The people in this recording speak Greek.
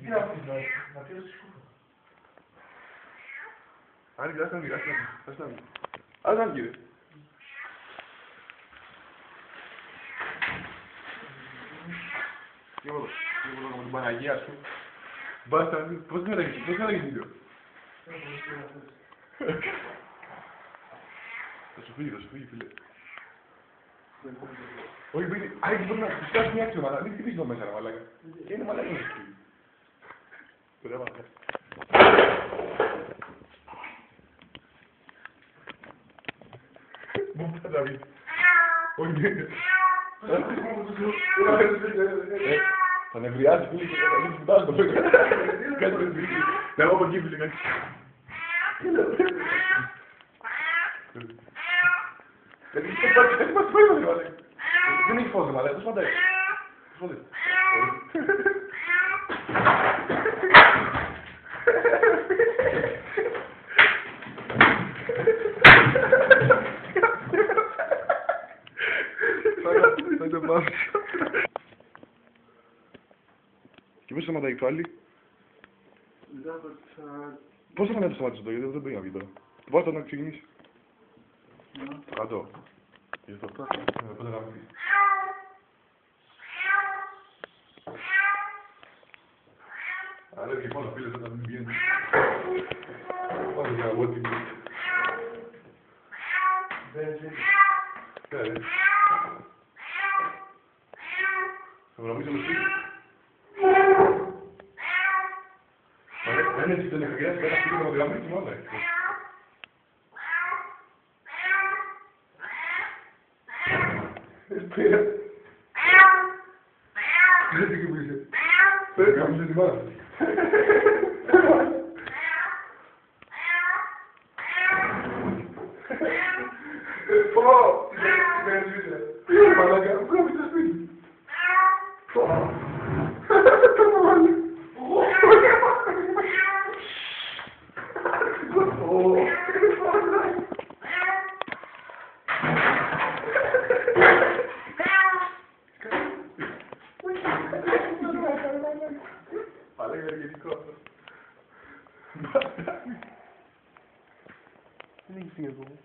Τι να πεις, να πεις στη σκούφα. Άντε, ας να βγει, ας να βγει ρε. Και εγώ με την Παναγία σου. Μπάστα, πώς καταγείς βίντεο. Θα σου φύγει φίλε. Όχι, μπορεί να φυσκάσει μια άξιο, αλλά μην χτυπήσει εδώ μέσα ρε μαλάκα. Και είναι μαλάκα να σου φύγει. Ωραία μαλάκα. Μου θα τα βρει. Όχι. Θα νευριάζει φίλε και θα γίνει πουτάς το φέγγα. Κάτι δεν βρει. Να εγώ από εκεί φίλε κάτι. Γιατί μας το είπατε μαλάκα. Δεν έχει φως μαλάκα, το σπαντάει. Θα το πάω. Και πώς σταματάει πάλι. Πώς θα να το σταματήσω τώρα, γιατί δεν πήγα βγει τώρα. Το πάω να ξεκινήσει. Κάτω. Και αυτό. Πότε να βγει. Άρα και πάνω φίλες όταν μην βγαίνει. Πάμε για εγώ τι βγει. Δεν θα βραβήσω το σπίτι. Δεν έτσι δεν χρειάζεται, δεν θα φύγει με τη γραμμή του μόνο. Πήρα. Δεν τι κοιμήσε. Δεν κάμισε τη μάνα. Πω! Δεν ζήτησε. Μαλάκα, μου κάμισε το σπίτι. Το μάλλον. Πάλε ενεργητικό αυτό. Δεν έχεις φύγει ακόμα.